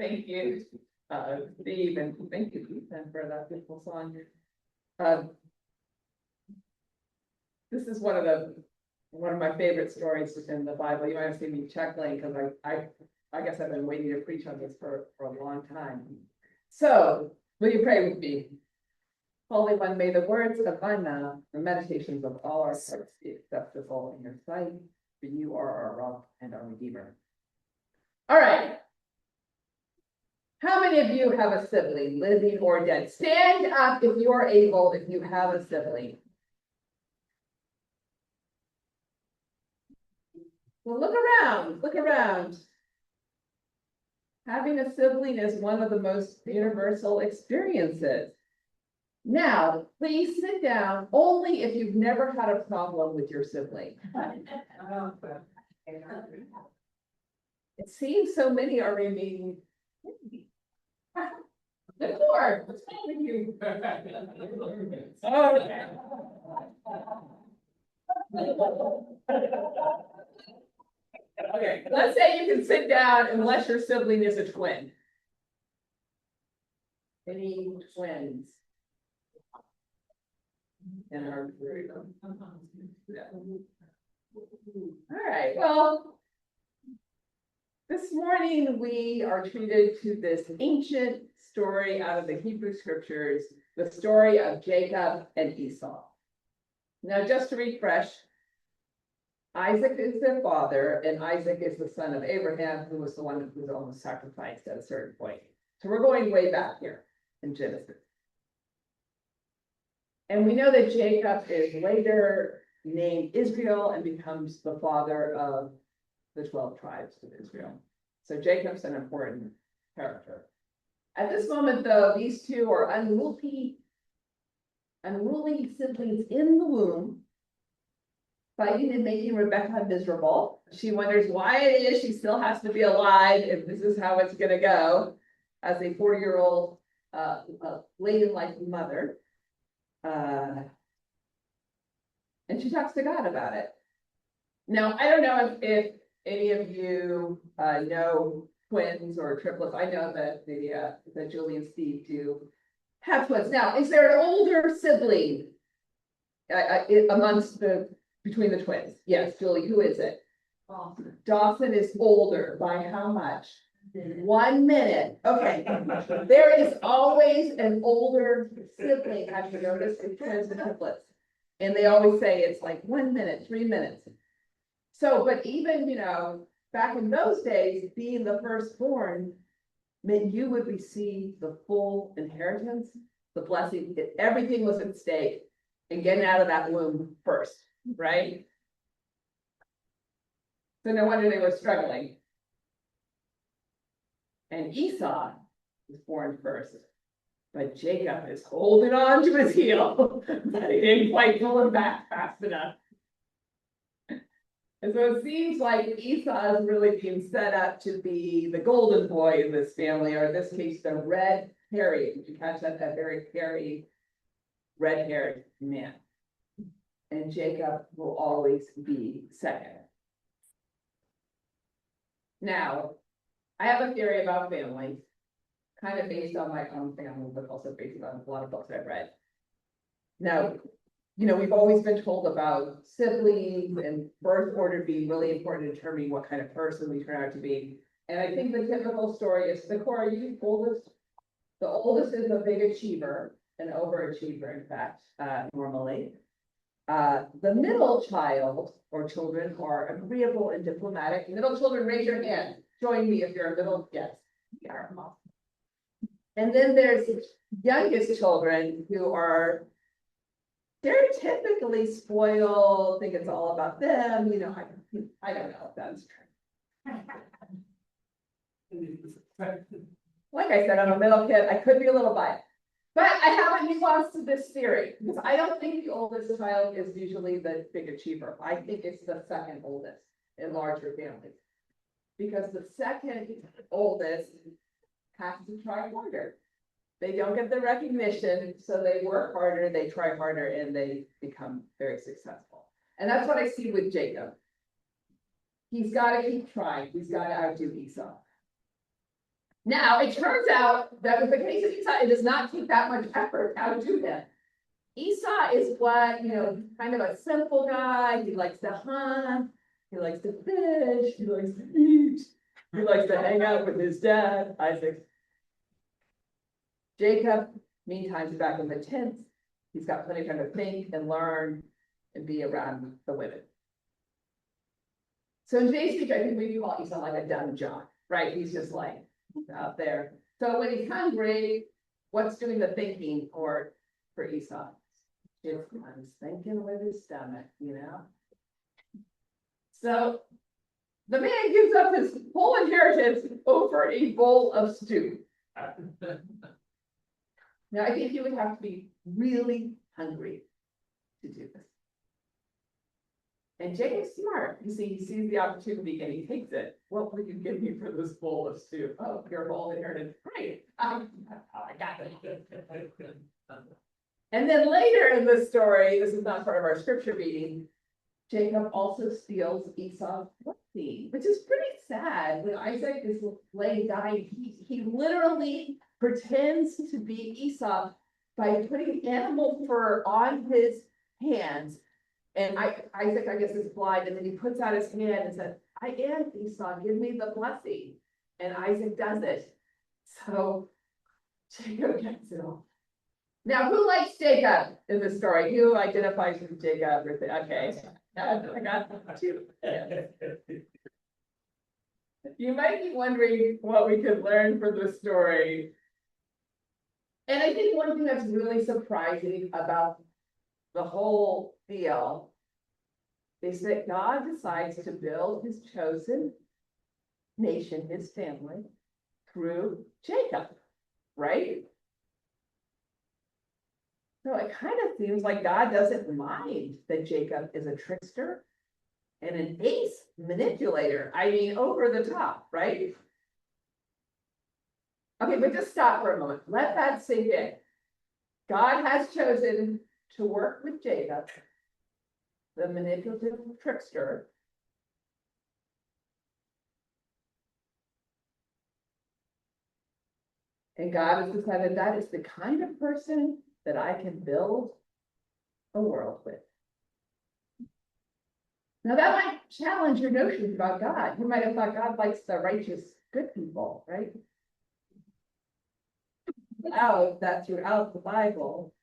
Thank you, Steve, and thank you, Ethan, for that beautiful song. Uh, This is one of my favorite stories within the Bible. You might have seen me chuckling because I guess I've been waiting to preach on this for a long time. So, will you pray with me? Holy One, may the words of my mouth, the meditations of all our hearts be acceptable in your sight, for you are our rock and our redeemer. All right. How many of you have a sibling, living or dead? Stand up if you are able, if you have a sibling. Well, look around, look around. Having a sibling is one of the most universal experiences. Now, please sit down only if you've never had a problem with your sibling. It seems so many are remaining. The door, what's wrong with you? Okay, let's say you can sit down unless your sibling is a twin. Any twins? In our group. Yeah. All right, well, this morning we are treated to this ancient story out of the Hebrew scriptures, the story of Jacob and Esau. Now, just to refresh, Isaac is their father, and Isaac is the son of Abraham, who was the one who was almost sacrificed at a certain point. So we're going way back here in Genesis. And we know that Jacob is later named Israel and becomes the father of the 12 tribes of Israel. So Jacob's an important character. At this moment, though, these two are unruly siblings in the womb, fighting and making Rebecca miserable. She wonders why it is she still has to be alive if this is how it's going to go as a 40-year-old late in life mother. And she talks to God about it. Now, I don't know if any of you know twins or triplets. I know that that Julie and Steve do have twins. Now, is there an older sibling between the twins? Yes, Julie, who is it? Dawson. Dawson is older by how much? 1 minute. Okay. There is always an older sibling, have you noticed, in twins and triplets? And they always say it's like 1 minute, 3 minutes. So, but even, back in those days, being the firstborn meant you would receive the full inheritance, the blessing, everything was at stake, and getting out of that womb first, right? So no wonder they were struggling. And Esau was born first, but Jacob is holding on to his heel, but he didn't quite pull him back fast enough. And so it seems like Esau is really being set up to be the golden boy in this family, or in this case, the red hairy. Did you catch that? That very hairy, red-haired man. And Jacob will always be second. Now, I have a theory about families, kind of based on my own family, but also based on a lot of books I've read. Now, we've always been told about siblings and birth order being really important in determining what kind of person we turn out to be. And I think the typical story is the oldest. The oldest is a big achiever, an overachiever, in fact, normally. The middle child or children are agreeable and diplomatic. Middle children, raise your hand. Join me if you're a middle. Yes. Yeah. And then there's youngest children who are, they're typically spoiled, think it's all about them. I don't know if that's true. Like I said, I'm a middle kid. I could be a little biased. But I have a nuance to this theory, because I don't think the oldest child is usually the big achiever. I think it's the second oldest in larger families. Because the second oldest has to try harder. They don't get the recognition, so they work harder, they try harder, and they become very successful. And that's what I see with Jacob. He's got to keep trying. He's got to outdo Esau. Now, it turns out that with the case of Esau, it does not take that much effort how to do that. Esau is what, kind of a simple guy. He likes to hunt, he likes to fish, he likes to eat, he likes to hang out with his dad, Isaac. Jacob, meantime, is back in the tent. He's got plenty of time to think and learn and be around the women. So in today's speech, I think we call Esau like a dumb John, right? He's just like out there. So when he's hungry, what's doing the thinking for Esau? Just I'm thinking with his stomach, So the man gives up his whole inheritance over a bowl of stew. Now, I think you would have to be really hungry to do this. And Jacob's smart. You see, he sees the opportunity and he takes it. What will you give me for this bowl of stew? Oh, your whole inheritance. Great. I got it. And then later in the story, this is not part of our scripture reading, Jacob also steals Esau's blessing, which is pretty sad. When Isaac is laying dying, he literally pretends to be Esau by putting animal fur on his hands. And Isaac, I guess, is blind, and then he puts out his hand and says, I am Esau, give me the blessing. And Isaac does it. So Jacob gets it all. Now, who likes Jacob in the story? Who identifies with Jacob? Okay, I got two. You might be wondering what we could learn from the story. And I think one thing that's really surprising about the whole deal is that God decides to build his chosen nation, his family, through Jacob, right? So it kind of seems like God doesn't mind that Jacob is a trickster and an ace manipulator. I mean, over the top, right? Okay, but just stop for a moment. Let that sink in. God has chosen to work with Jacob, the manipulative trickster, and God has decided that is the kind of person that I can build a world with. Now that might challenge your notions about God. You might have thought God likes the righteous, good people, right? That throughout the Bible,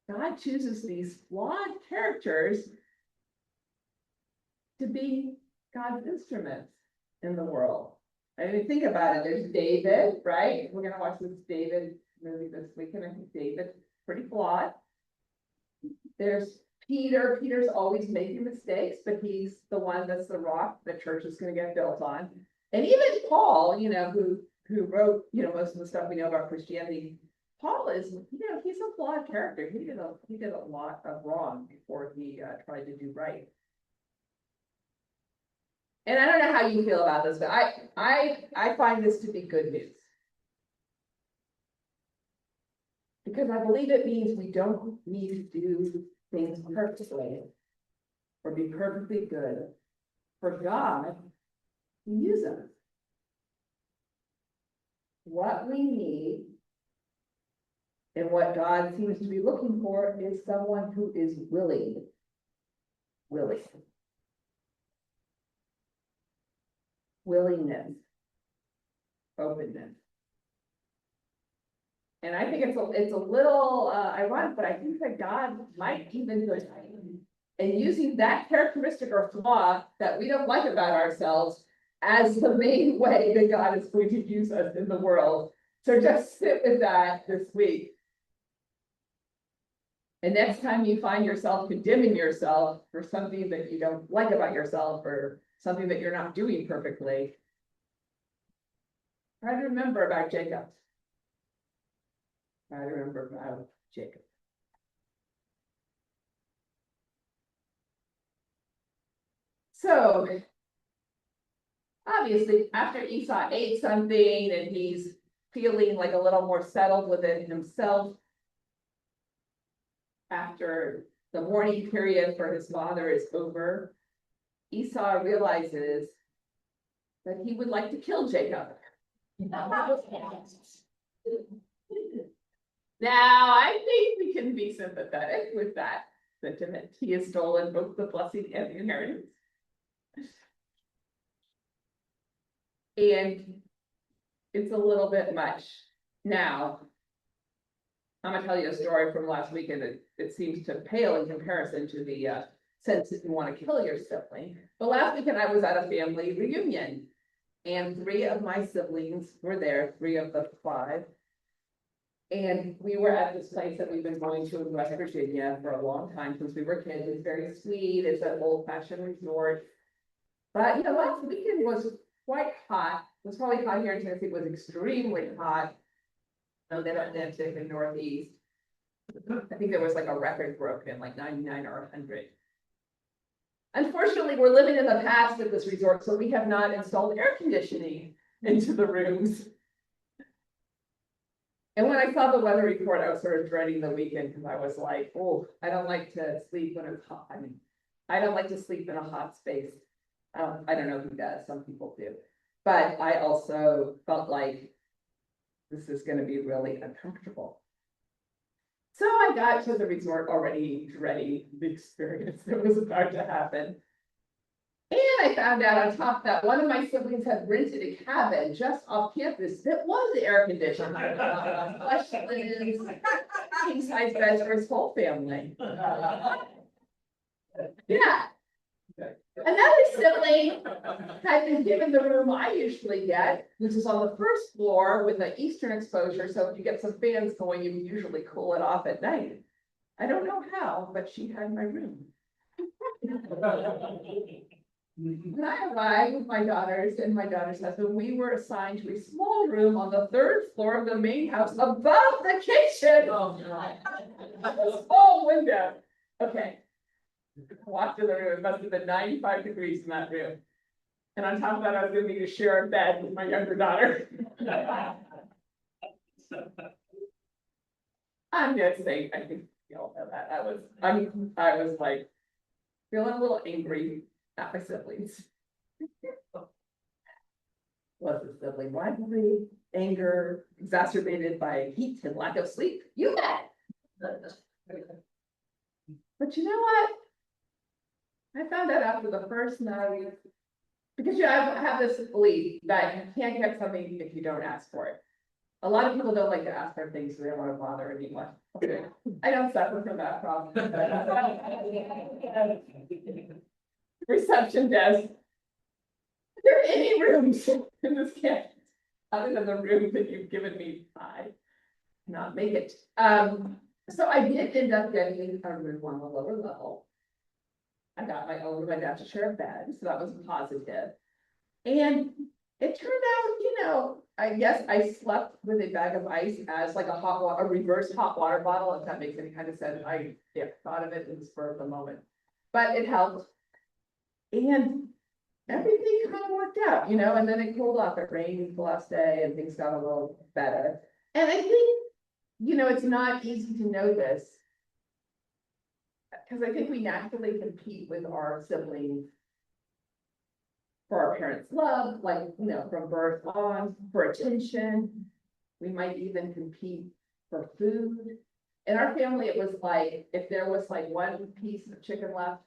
God chooses these flawed characters to be God's instruments in the world. I mean, think about it. There's David, right? We're going to watch this David movie this weekend. I think David's pretty flawed. There's Peter. Peter's always making mistakes, but he's the one that's the rock the church is going to get built on. And even Paul, who wrote, most of the stuff we know about Christianity, Paul is, he's a flawed character. He did a lot of wrong before he tried to do right. And I don't know how you feel about this, but I find this to be good news. Because I believe it means we don't need to do things perfectly or be perfectly good for God to use us. What we need and what God seems to be looking for is someone who is willing. Willingness. Openness. And I think it's a little ironic, but I think that God might even go and using that characteristic or flaw that we don't like about ourselves as the main way that God is going to use us in the world. So just sit with that this week. And next time you find yourself condemning yourself for something that you don't like about yourself or something that you're not doing perfectly, try to remember about Jacob. Try to remember about Jacob. So, obviously, after Esau ate something and he's feeling like a little more settled within himself, after the mourning period for his father is over, Esau realizes that he would like to kill Jacob. Now, I think we can be sympathetic with that sentiment. He has stolen both the blessing and the inheritance. And it's a little bit much. Now, I'm gonna tell you a story from last weekend that it seems to pale in comparison to the sense that you want to kill your sibling. But last weekend I was at a family reunion, and 3 of my siblings were there, 3 of the 5. And we were at this place that we've been going to in West Virginia for a long time since we were kids. It's very sweet. It's an old-fashioned resort. But last weekend was quite hot. It was probably hot here in Tennessee. It was extremely hot. The Mid-Atlantic and Northeast. I think there was like a record broken, like 99 or 100. Unfortunately, we're living in the past at this resort, so we have not installed air conditioning into the rooms. And when I saw the weather report, I was sort of dreading the weekend because I was like, oh, I don't like to sleep when it's hot. I mean, I don't like to sleep in a hot space. I don't know who does, some people do. But I also felt like this is going to be really uncomfortable. So I got to the resort already dreading the experience that was about to happen. And I found out on top that one of my siblings had rented a cabin just off campus that was air conditioned. King size beds for his whole family. Yeah. Another sibling had been given the room I usually get, which is on the first floor with an eastern exposure. So if you get some fans going, you usually cool it off at night. I don't know how, but she had my room. When I arrived with my daughters and my daughter's husband, we were assigned to a small room on the 3rd floor of the main house above the kitchen. Oh, a small window. Okay. Walked in the room, it must have been 95 degrees in that room. And on top of that, I was going to need to share a bed with my younger daughter. I'm just saying, I think you all know that. I was like feeling a little angry at my siblings. Was it sibling rivalry, anger, exacerbated by heat and lack of sleep? You bet. But you know what? I found out after the first night, because I have this belief that you can't get something if you don't ask for it. A lot of people don't like to ask for things, so they don't want to bother anyone. Okay. I don't suffer from that problem. Reception desk. Are there any rooms in this campus other than the room that you've given me? I cannot make it. So I did end up getting a room on the lower level. I got my own room. I got to share a bed, so that was positive. And it turned out, I guess I slept with a bag of ice as like a reverse hot water bottle, if that makes any kind of sense. I thought of it in the spur of the moment, but it helped. And everything kind of worked out, and then it cooled off. It rained the last day and things got a little better. And I think, it's not easy to know this, because I think we naturally compete with our siblings for our parents' love, like, from birth on, for attention. We might even compete for food. In our family, it was like, if there was like one piece of chicken left,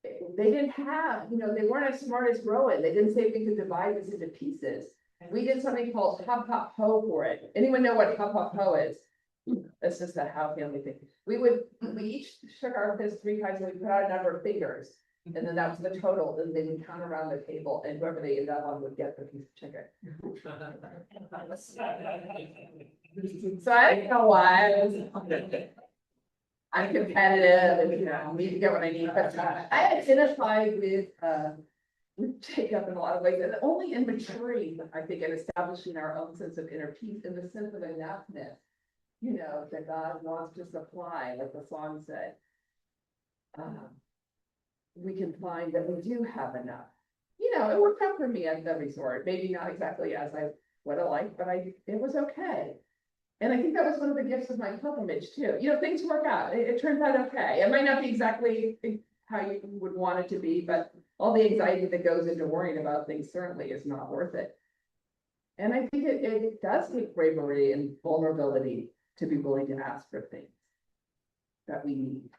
they didn't have, they weren't as smart as Rowan. They didn't say we could divide this into pieces. We did something called hop hop ho for it. Anyone know what hop hop ho is? That's just a how family thing. We each shook our fists 3 times and we put out a number of fingers. And then that was the total. And they would count around the table and whoever they ended up on would get the piece of chicken. So I don't know why I'm competitive and, need to get what I need. But I identify with Jacob in a lot of ways, and only in maturing, I think, and establishing our own sense of inner peace in the sense of enoughness, that God wants to supply, like the song said. We can find that we do have enough. It worked out for me at the resort. Maybe not exactly as I would have liked, but it was okay. And I think that was one of the gifts of my pilgrimage too. Things work out. It turns out okay. It might not be exactly how you would want it to be, but all the anxiety that goes into worrying about things certainly is not worth it. And I think it does take bravery and vulnerability to be willing to ask for things that we need.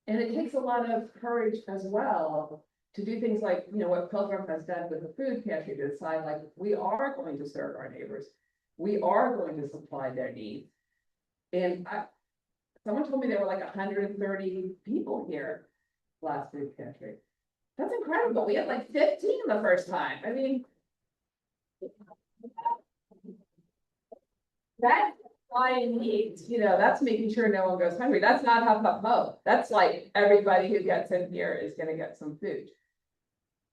And it takes a lot of courage as well to do things like, what Pilgrim has done with the food pantry, to decide like, we are going to serve our neighbors. We are going to supply their needs. And someone told me there were like 130 people here last food pantry. That's incredible. We had like 15 the first time. I mean, that's supplying needs, that's making sure no one goes hungry. That's not Huff Puff Mo. That's like everybody who gets in here is going to get some food.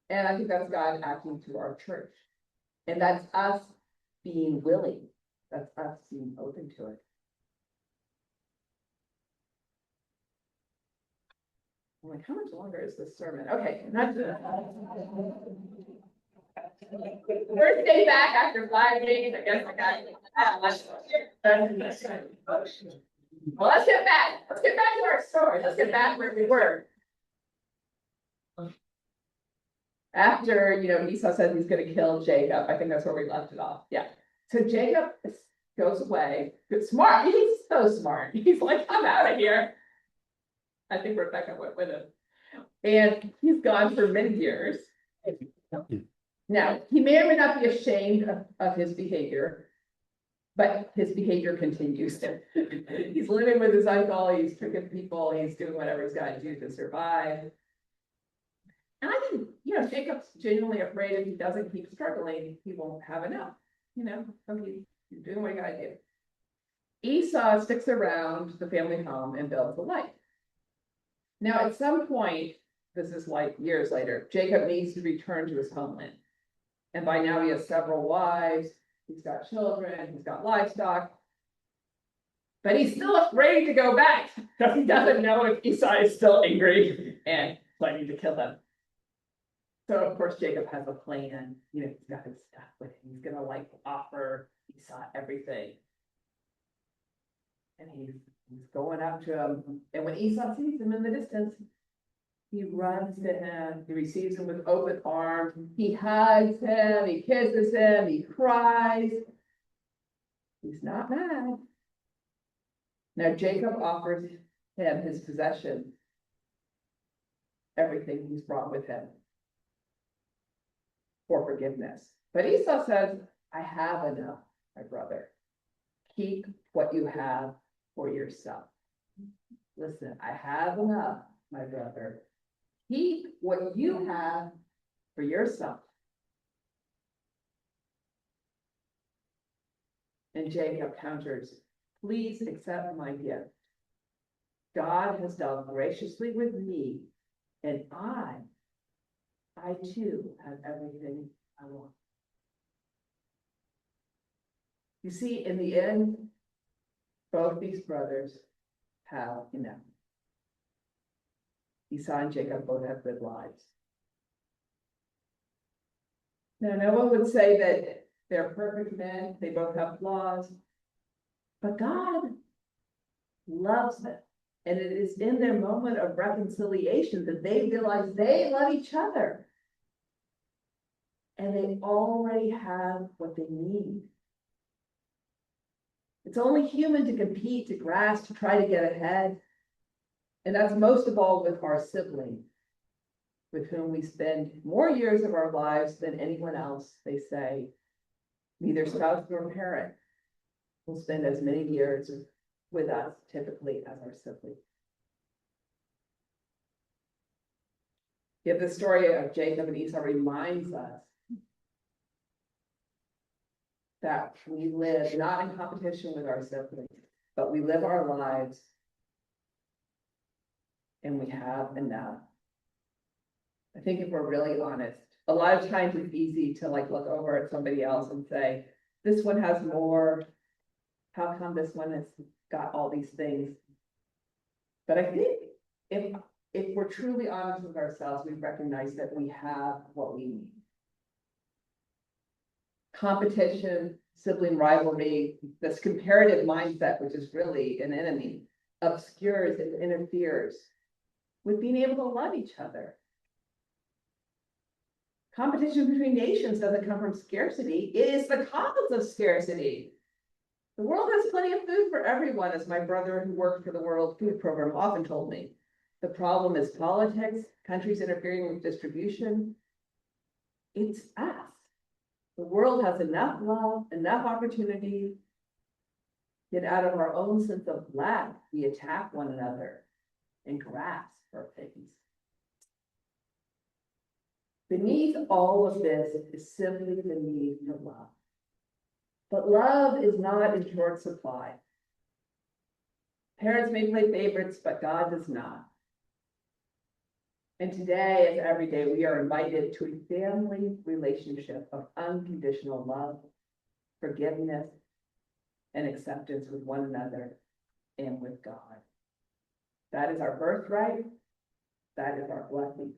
And I think that's God acting through our church. And that's us being willing. That's us being open to it. I'm like, how much longer is this sermon? Okay, not first day back after 5 days. I guess I got well, let's get back. Let's get back to our story. Let's get back where we were. After, Esau says he's going to kill Jacob. I think that's where we left it off. Yeah. So Jacob goes away. Good, smart. He's so smart. He's like, I'm out of here. I think Rebecca went with him. And he's gone for many years. Now, he may or may not be ashamed of his behavior, but his behavior continues. He's living with his uncle, he's tricking people, he's doing whatever he's got to do to survive. And I think, Jacob's genuinely afraid if he doesn't keep struggling, he won't have enough. So he's doing what he got to do. Esau sticks around the family home and builds a life. Now, at some point, this is like years later, Jacob needs to return to his homeland. And by now he has several wives, he's got children, he's got livestock. But he's still afraid to go back because he doesn't know if Esau is still angry and planning to kill him. So of course Jacob has a plan. He's got his stuff with him. He's gonna offer Esau everything. And he's going up to him. And when Esau sees him in the distance, he runs to him, he receives him with open arms, he hugs him, he kisses him, he cries. He's not mad. Now Jacob offers him his possessions, everything he's brought with him, for forgiveness. But Esau says, I have enough, my brother. Keep what you have for yourself. Listen, I have enough, my brother. Keep what you have for yourself. And Jacob counters, please accept my gift. God has dealt graciously with me, and I too have everything I want. You see, in the end, both these brothers have enough. Esau and Jacob both have good lives. Now, no one would say that they're perfect men. They both have flaws. But God loves them. And it is in their moment of reconciliation that they realize they love each other. And they already have what they need. It's only human to compete, to grasp, to try to get ahead. And that's most of all with our sibling, with whom we spend more years of our lives than anyone else, they say. Neither spouse nor parent will spend as many years with us, typically, as our sibling. Yet the story of Jacob and Esau reminds us that we live not in competition with our siblings, but we live our lives and we have enough. I think if we're really honest, a lot of times it's easy to look over at somebody else and say, this one has more. How come this one has got all these things? But I think if we're truly honest with ourselves, we recognize that we have what we need. Competition, sibling rivalry, this comparative mindset, which is really an enemy, obscures and interferes with being able to love each other. Competition between nations doesn't come from scarcity, it is the cause of scarcity. The world has plenty of food for everyone, as my brother who worked for the World Food Program often told me. The problem is politics, countries interfering with distribution. It's us. The world has enough love, enough opportunity, yet out of our own sense of lack, we attack one another and grasp for things. Beneath all of this is simply the need for love. But love is not in short supply. Parents may play favorites, but God does not. And today, as every day, we are invited to a family relationship of unconditional love, forgiveness, and acceptance with one another and with God. That is our birthright. That is our blessing.